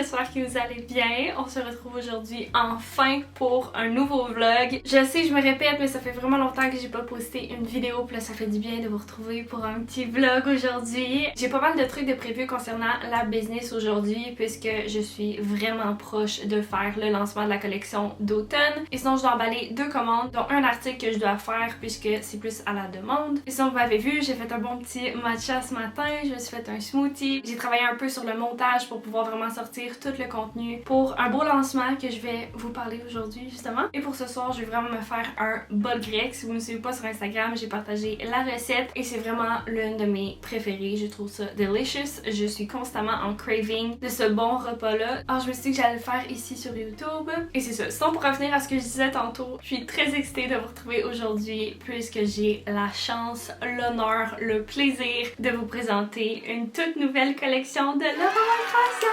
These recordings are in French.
j'espère que vous allez bien. On se retrouve aujourd'hui enfin pour un nouveau vlog. Je sais, je me répète, mais ça fait vraiment longtemps que j'ai pas posté une vidéo, puis là ça fait du bien de vous retrouver pour un petit vlog aujourd'hui. J'ai pas mal de trucs de prévus concernant la business aujourd'hui, puisque je suis vraiment proche de faire le lancement de la collection d'automne. Et sinon, je dois emballer 2 commandes, dont un article que je dois faire, puisque c'est plus à la demande. Et sinon, vous m'avez vu, j'ai fait un bon petit matcha ce matin, je me suis fait un smoothie. J'ai travaillé un peu sur le montage pour pouvoir vraiment sortir tout le contenu pour un beau lancement que je vais vous parler aujourd'hui justement. Et pour ce soir, je vais vraiment me faire un bol grec. Si vous me suivez pas sur Instagram, j'ai partagé la recette et c'est vraiment l'une de mes préférées. Je trouve ça delicious. Je suis constamment en craving de ce bon repas-là. Alors je me suis dit que j'allais le faire ici sur YouTube. Et c'est ça. Sinon, pour revenir à ce que je disais tantôt, je suis très excitée de vous retrouver aujourd'hui puisque j'ai la chance, l'honneur, le plaisir de vous présenter une toute nouvelle collection de Laura Création.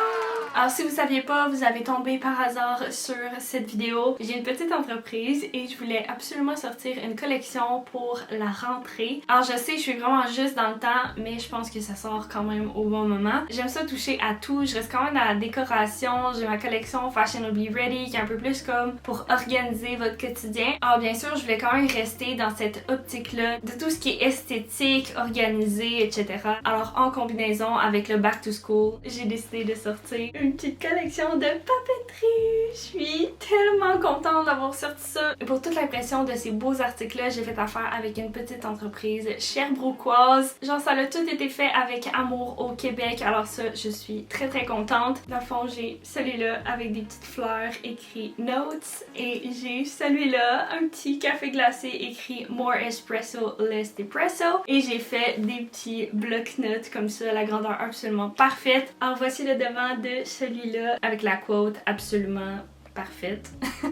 Alors si vous saviez pas, vous avez tombé par hasard sur cette vidéo. J'ai une petite entreprise et je voulais absolument sortir une collection pour la rentrée. Alors je sais, je suis vraiment juste dans le temps, mais je pense que ça sort quand même au bon moment. J'aime ça toucher à tout, je reste quand même dans la décoration. J'ai ma collection Fashion Will Be Ready qui est un peu plus comme pour organiser votre quotidien. Alors bien sûr, je voulais quand même rester dans cette optique-là de tout ce qui est esthétique, organisé, etc. Alors en combinaison avec le Back to School, j'ai décidé de sortir une petite collection de papeterie. Je suis tellement contente d'avoir sorti ça. Pour toute l'impression de ces beaux articles-là, j'ai fait affaire avec une petite entreprise sherbrookeoise. Genre ça a tout été fait avec amour au Québec, alors ça, je suis très contente. Dans le fond, j'ai celui-là avec des petites fleurs écrit Notes et j'ai celui-là, un petit café glacé écrit More Espresso, Less Depresso et j'ai fait des petits bloc-notes comme ça, la grandeur absolument parfaite. Alors voici le devant de celui-là avec la quote absolument parfaite.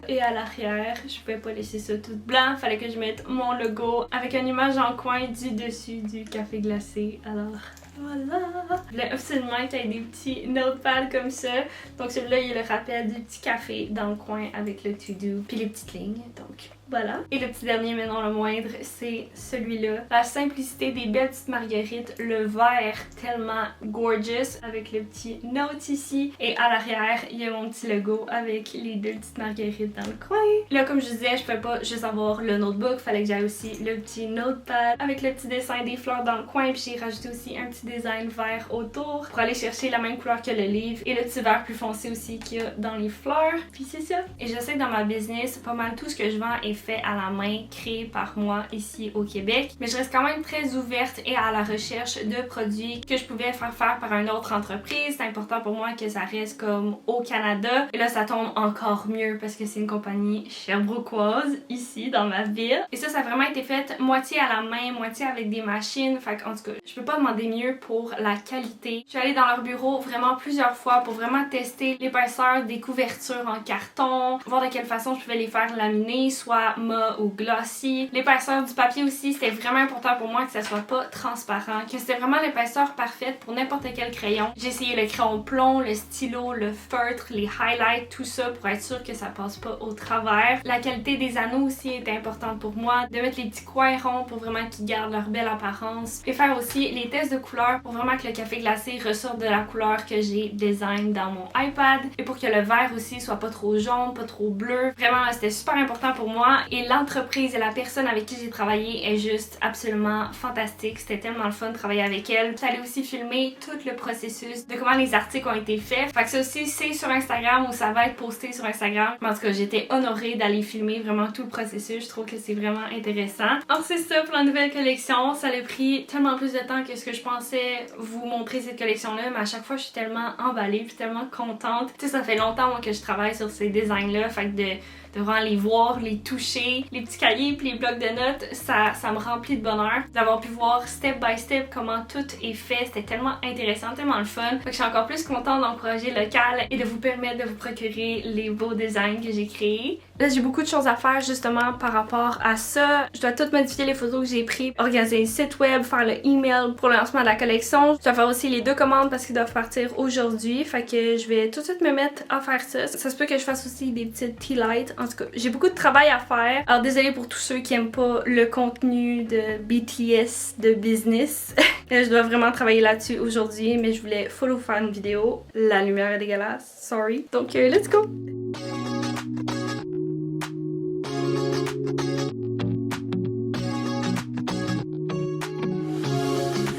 Et à l'arrière, je pouvais pas laisser ça tout blanc, fallait que je mette mon logo avec une image en coin du dessus du café glacé. Alors voilà! Je voulais absolument qu'il y ait des petits notepads comme ça. Donc celui-là, il y a le rappel du petit café dans le coin avec le to-do puis les petites lignes. Donc voilà. Et le petit dernier, mais non le moindre, c'est celui-là. La simplicité des belles petites marguerites, le vert tellement gorgeous avec le petit note ici. Et à l'arrière, il y a mon petit logo avec les 2 petites marguerites dans le coin. Là, comme je disais, je pouvais pas juste avoir le notebook, fallait que j'aille aussi le petit notepad avec le petit dessin des fleurs dans le coin. Puis j'ai rajouté aussi un petit design vert autour pour aller chercher la même couleur que le livre et le petit vert plus foncé aussi qu'il y a dans les fleurs. Puis c'est ça. Et je sais que dans ma business, pas mal tout ce que je vends est fait à la main, créé par moi ici au Québec. Mais je reste quand même très ouverte et à la recherche de produits que je pouvais faire par une autre entreprise. C'est important pour moi que ça reste comme au Canada. Et là, ça tombe encore mieux parce que c'est une compagnie sherbrookeoise ici dans ma ville. Et ça a vraiment été fait moitié à la main, moitié avec des machines. Fait qu'en tout cas, je peux pas demander mieux pour la qualité. Je suis allée dans leur bureau vraiment plusieurs fois pour vraiment tester l'épaisseur des couvertures en carton, voir de quelle façon je pouvais les faire laminer, soit mat ou glossy. L'épaisseur du papier aussi, c'était vraiment important pour moi que ça soit pas transparent, que c'était vraiment l'épaisseur parfaite pour n'importe quel crayon. J'ai essayé le crayon plomb, le stylo, le feutre, les highlights, tout ça pour être sûr que ça passe pas au travers. La qualité des anneaux aussi est importante pour moi, de mettre les petits coins ronds pour vraiment qu'ils gardent leur belle apparence et faire aussi les tests de couleurs pour vraiment que le café glacé ressorte de la couleur que j'ai design dans mon iPad et pour que le vert aussi soit pas trop jaune, pas trop bleu. Vraiment, c'était super important pour moi et l'entreprise et la personne avec qui j'ai travaillé est juste absolument fantastique. C'était tellement le fun de travailler avec elle. J'allais aussi filmer tout le processus de comment les articles ont été faits. Fait que ça aussi, c'est sur Instagram ou ça va être posté sur Instagram. Mais en tout cas, j'étais honorée d'aller filmer vraiment tout le processus. Je trouve que c'est vraiment intéressant. Alors c'est ça pour la nouvelle collection. Ça a pris tellement plus de temps que ce que je pensais vous montrer cette collection-là, mais à chaque fois, je suis tellement emballée puis tellement contente. Tu sais, ça fait longtemps moi que je travaille sur ces designs-là. Fait que de vraiment les voir, les toucher, les petits cahiers puis les blocs de notes, ça me remplit de bonheur d'avoir pu voir step by step comment tout est fait. C'était tellement intéressant, tellement le fun. Fait que je suis encore plus contente d'encourager le local et de vous permettre de vous procurer les beaux designs que j'ai créés. Là, j'ai beaucoup de choses à faire justement par rapport à ça. Je dois tout modifier les photos que j'ai prises, organiser le site web, faire le email pour le lancement de la collection. Je dois faire aussi les 2 commandes parce qu'ils doivent partir aujourd'hui. Fait que je vais tout de suite me mettre à faire ça. Ça se peut que je fasse aussi des petites tea lights En tout cas, j'ai beaucoup de travail à faire. Alors désolée pour tous ceux qui aiment pas le contenu de BTS de business. Je dois vraiment travailler là-dessus aujourd'hui, mais je voulais full faire une vidéo. La lumière est dégueulasse, sorry. Donc let's go!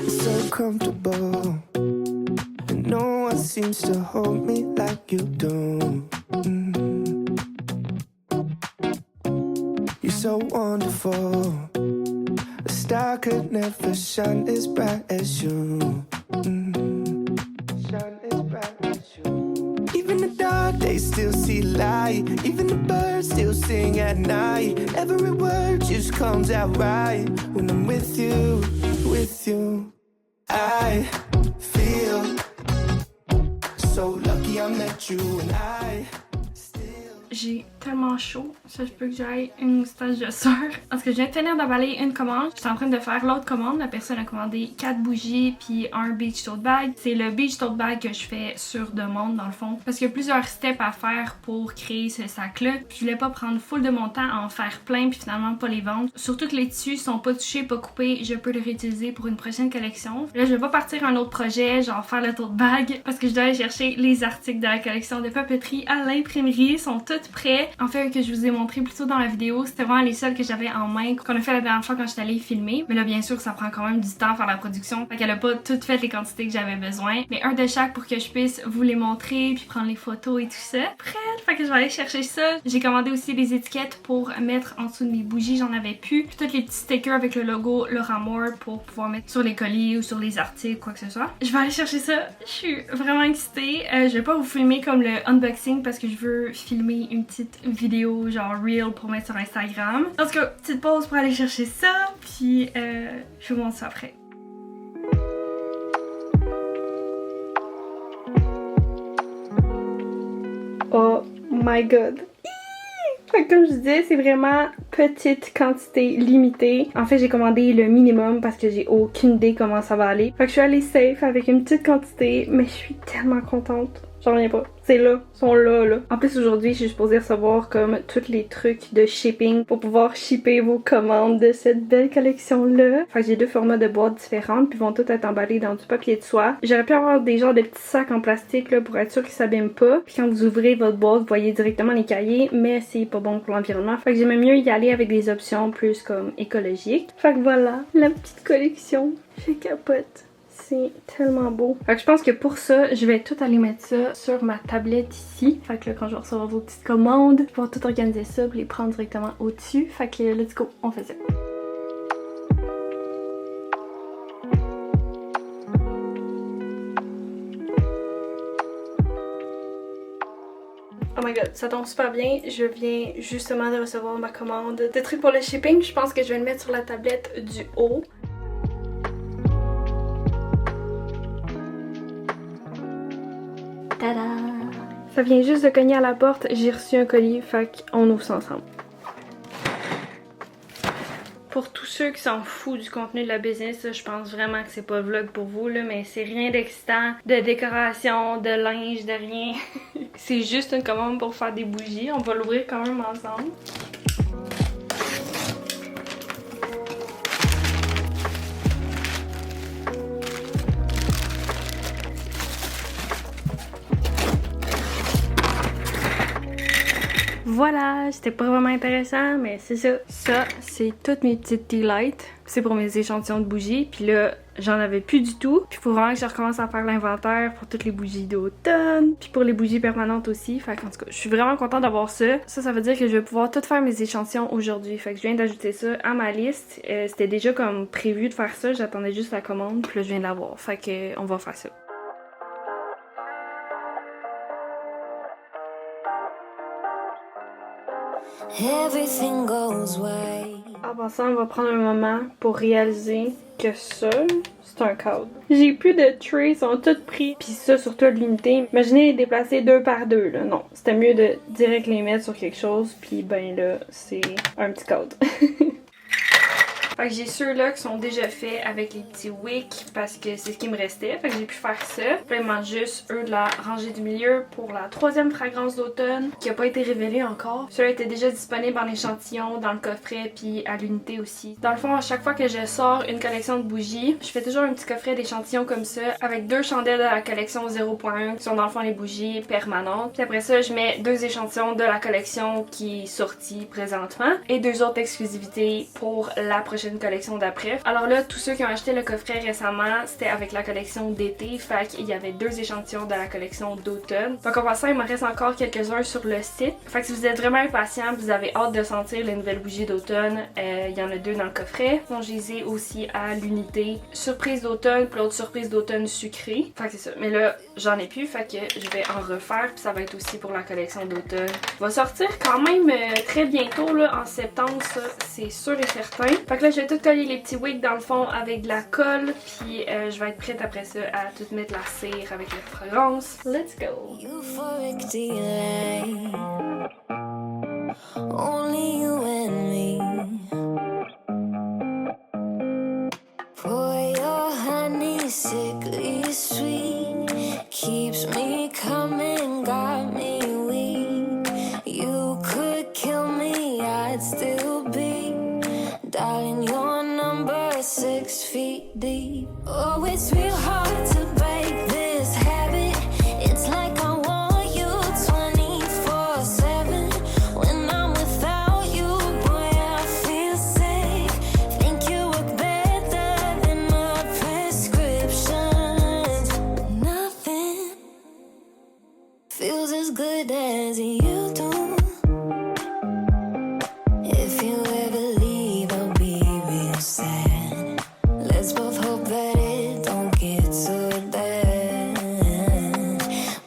So comfortable, and no one seems to hold me like you do. You're so wonderful. A star could never shine as bright as you. Shine as bright as you. Even the dark days still see light. Even the birds still sing at night. Every word just comes out right when I'm with you, with you. I feel so lucky I met you and I still... J'ai tellement chaud, ça je peux que j'aille une moustache de sœur. Parce que je viens de finir d'avaler une commande, j'étais en train de faire l'autre commande. La personne a commandé 4 bougies puis un beach tote bag. C'est le beach tote bag que je fais sur demande dans le fond. Parce qu'il y a plusieurs steps à faire pour créer ce sac-là. Puis je voulais pas prendre full de mon temps à en faire plein puis finalement pas les vendre. Surtout que les tissus sont pas touchés, pas coupés, je peux les réutiliser pour une prochaine collection. Là je vais pas partir à un autre projet, genre faire le tote bag, parce que je dois aller chercher les articles de la collection de papeterie à l'imprimerie. Ils sont tous prêts. En fait, que je vous ai montré plus tôt dans la vidéo, c'était vraiment les seuls que j'avais en main qu'on a fait la dernière fois quand j'étais allée filmer. Mais là, bien sûr, ça prend quand même du temps à faire la production. Fait qu'elle a pas toutes fait les quantités que j'avais besoin. Mais un de chaque pour que je puisse vous les montrer puis prendre les photos et tout ça. Prête! Fait que je vais aller chercher ça. J'ai commandé aussi des étiquettes pour mettre en dessous de mes bougies, j'en avais plus. Puis tous les petits stickers avec le logo Laura Moore pour pouvoir mettre sur les colis ou sur les articles, quoi que ce soit. Je vais aller chercher ça. Je suis vraiment excitée. Je vais pas vous filmer comme le unboxing parce que je veux filmer une petite vidéo genre reel pour mettre sur Instagram. En tout cas, petite pause pour aller chercher ça, puis je vous montre ça après. Oh my god! Comme je disais, c'est vraiment petite quantité limitée. En fait, j'ai commandé le minimum parce que j'ai aucune idée comment ça va aller. Fait que je suis allée safe avec une petite quantité, mais je suis tellement contente. J'en reviens pas. C'est là. Ils sont là. En plus, aujourd'hui, je suis supposée recevoir comme tous les trucs de shipping pour pouvoir shipper vos commandes de cette belle collection-là. Fait que j'ai 2 formats de boîtes différentes puis vont toutes être emballées dans du papier de soie. J'aurais pu avoir des genres de petits sacs en plastique là pour être sûr qu'ils s'abîment pas. Puis quand vous ouvrez votre boîte, vous voyez directement les cahiers, mais c'est pas bon pour l'environnement. Fait que j'aimais mieux y aller avec des options plus comme écologiques. Fait que voilà, la petite collection. Je capote. C'est tellement beau. Fait que je pense que pour ça, je vais tout aller mettre ça sur ma tablette ici. Fait que là, quand je vais recevoir vos petites commandes, je vais pouvoir tout organiser ça pour les prendre directement au-dessus. Fait que let's go, on fait ça. Oh my god, ça tombe super bien. Je viens justement de recevoir ma commande de trucs pour le shipping. Je pense que je vais le mettre sur la tablette du haut. Tada! Ça vient juste de cogner à la porte, j'ai reçu un colis, fait qu'on ouvre ça ensemble. Pour tous ceux qui s'en foutent du contenu de la business, là, je pense vraiment que c'est pas le vlog pour vous, là, mais c'est rien d'excitant, de décoration, de linge, de rien. C'est juste une commande pour faire des bougies, on va l'ouvrir quand même ensemble. Voilà, c'était pas vraiment intéressant, mais c'est ça. Ça, c'est toutes mes petites tea lights. C'est pour mes échantillons de bougies. Puis là, j'en avais plus du tout. Puis il faut vraiment que je recommence à faire l'inventaire pour toutes les bougies d'automne. Puis pour les bougies permanentes aussi. Fait qu'en tout cas, je suis vraiment contente d'avoir ça. Ça veut dire que je vais pouvoir tout faire mes échantillons aujourd'hui. Fait que je viens d'ajouter ça à ma liste. C'était déjà comme prévu de faire ça. J'attendais juste la commande. Puis là, je viens de l'avoir. Fait que on va faire ça. Everything goes right. En passant, on va prendre un moment pour réaliser que ça, c'est un cadre. J'ai plus de trays, ils sont tous pris. Puis ça, surtout de l'unité. Imaginez les déplacer 2 par 2, là. Non, c'était mieux de direct les mettre sur quelque chose. Puis ben là, c'est un petit cadre. Fait que j'ai ceux-là qui sont déjà faits avec les petits wicks parce que c'est ce qui me restait. Fait que j'ai pu faire ça. Puis il manque juste eux de la rangée du milieu pour la 3e fragrance d'automne qui a pas été révélée encore. Ceux-là étaient déjà disponibles en échantillon dans le coffret puis à l'unité aussi. Dans le fond, à chaque fois que je sors une collection de bougies, je fais toujours un petit coffret d'échantillons comme ça avec 2 chandelles de la collection 0.1 qui sont dans le fond les bougies permanentes. Puis après ça, je mets 2 échantillons de la collection qui est sortie présentement et 2 autres exclusivités pour la prochaine collection d'après. Alors là, tous ceux qui ont acheté le coffret récemment, c'était avec la collection d'été, fait qu'il y avait 2 échantillons de la collection d'automne. Donc en passant, il me reste encore quelques-uns sur le site. Fait que si vous êtes vraiment impatient, vous avez hâte de sentir les nouvelles bougies d'automne, il y en a 2 dans le coffret. Donc je les ai aussi à l'unité. Surprise d'automne, puis l'autre surprise d'automne sucrée. Fait que c'est ça. Mais là, j'en ai plus, fait que je vais en refaire, puis ça va être aussi pour la collection d'automne. Va sortir quand même très bientôt, là, en septembre, ça, c'est sûr et certain. Fait que là, je vais tout coller les petits wigs dans le fond avec de la colle, puis je vais être prête après ça à tout mettre la cire avec la fragrance. Let's go! Euphoric delay. Only you and me. Pour your honey, sickly sweet, keeps me coming, got me weak. You could kill me, I'd still be dialing your number 6 feet deep. Oh, it's real hard to break this habit. It's like I want you 24/7. When I'm without you, boy, I feel sick. Think you work better than my prescriptions. Nothing feels as good as you do. If you ever leave, I'll be real sad. Let's both hope that it don't get so bad.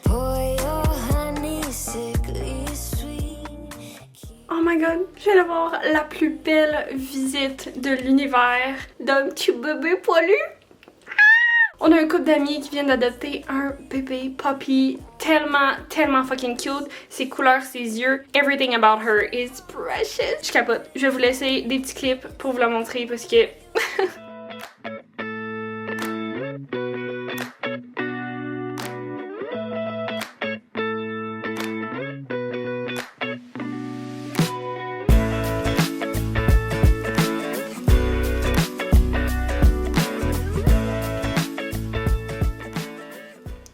Pour your honey, sickly sweet. Oh my god, je viens d'avoir la plus belle visite de l'univers d'un petit bébé poilu. On a un couple d'amis qui viennent d'adopter un bébé puppy tellement fucking cute. Ses couleurs, ses yeux, everything about her is precious. Je capote. Je vais vous laisser des petits clips pour vous la montrer parce que...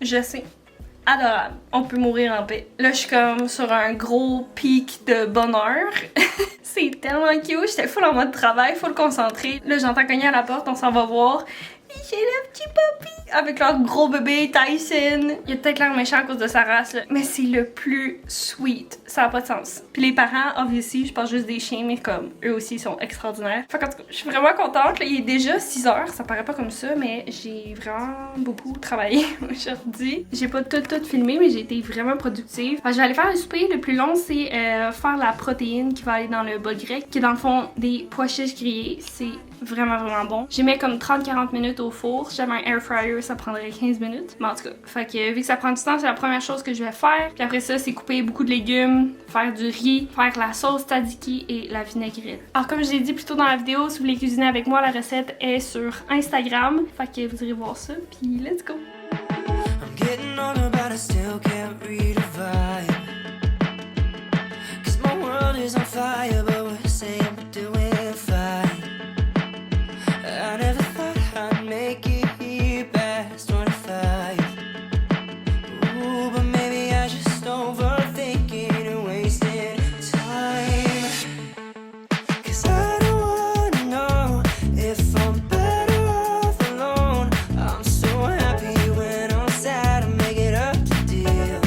Je sais. Adorable. On peut mourir en paix. Là, je suis comme sur un gros pic de bonheur. C'est tellement cute. J'étais full en mode travail, full concentrée. Là, j'entends cogner à la porte, on s'en va voir. Et j'ai le petit puppy avec leur gros bébé Tyson. Il a peut-être l'air méchant à cause de sa race, là, mais c'est le plus sweet. Ça n'a pas de sens. Puis les parents, obviously, je parle juste des chiens, mais comme eux aussi, ils sont extraordinaires. Fait qu'en tout cas, je suis vraiment contente. Là, il est déjà 6 heures, ça paraît pas comme ça, mais j'ai vraiment beaucoup travaillé aujourd'hui. J'ai pas tout filmé, mais j'ai été vraiment productive. Fait que je vais aller faire le souper. Le plus long, c'est faire la protéine qui va aller dans le bol grec, qui est dans le fond des pois chiches grillés. C'est vraiment bon. J'ai mis comme 30-40 minutes au four. Si j'avais un air fryer, ça prendrait 15 minutes. Mais en tout cas, fait que vu que ça prend du temps, c'est la première chose que je vais faire. Puis après ça, c'est couper beaucoup de légumes, faire du riz, faire la sauce tzatziki et la vinaigrette. Alors comme je l'ai dit plus tôt dans la vidéo, si vous voulez cuisiner avec moi, la recette est sur Instagram. Fait que vous irez voir ça. Puis let's go! I'm getting older, but I still can't read a vibe. 'Cause my world is on fire, but we're saying we're doing fine. I never thought I'd make it here past 25. Ooh, but maybe I just overthinking and wasting time. 'Cause I don't wanna know if I'm better off alone. I'm so happy when I'm sad, I make it up to deal.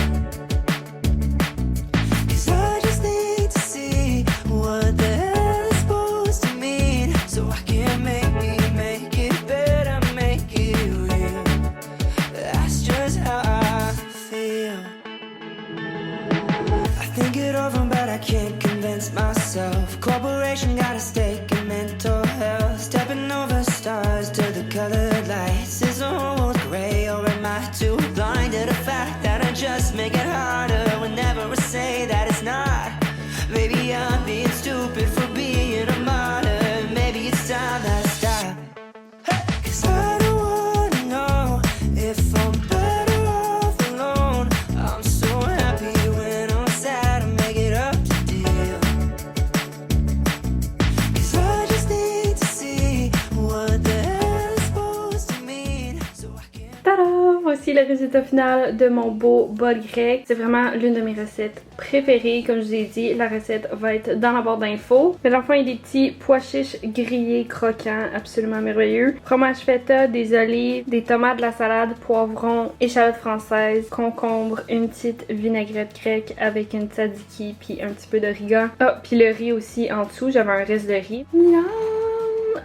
tada! Voici le résultat final de mon beau bol grec. C'est vraiment l'une de mes recettes préférées. Comme je vous ai dit, la recette va être dans la barre d'infos. Mais dans le fond, il y a des petits pois chiches grillés croquants, absolument merveilleux. Fromage feta, des olives, des tomates, de la salade, poivrons, échalotes françaises, concombre, une petite vinaigrette grecque avec une tzatziki puis un petit peu d'origan. Ah, puis le riz aussi en dessous. J'avais un reste de riz. Miam!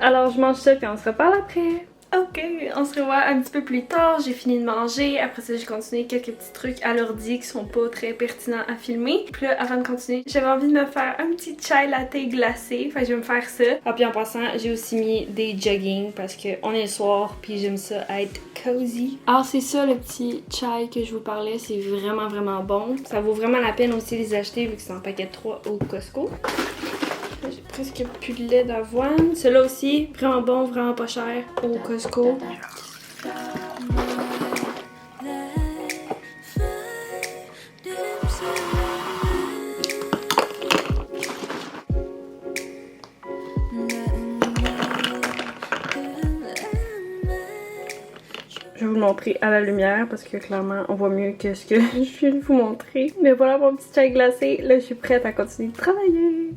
Alors je mange ça puis on se reparle après. Ok, on se revoit un petit peu plus tard, j'ai fini de manger, après ça j'ai continué quelques petits trucs à l'ordi qui sont pas très pertinents à filmer. Puis là, avant de continuer, j'avais envie de me faire un petit chai latte glacé, fait que je vais me faire ça. Ah puis en passant, j'ai aussi mis des jogging parce que on est le soir puis j'aime ça être cozy. Alors c'est ça le petit chai que je vous parlais, c'est vraiment vraiment bon. Ça vaut vraiment la peine aussi de les acheter vu que c'est en paquet de 3 au Costco. J'ai presque plus de lait d'avoine. Celui-là aussi, vraiment bon, vraiment pas cher au Costco. Je vais vous le montrer à la lumière parce que clairement on voit mieux que ce que je viens de vous montrer. Mais voilà mon petit chai glacé. Là je suis prête à continuer de travailler.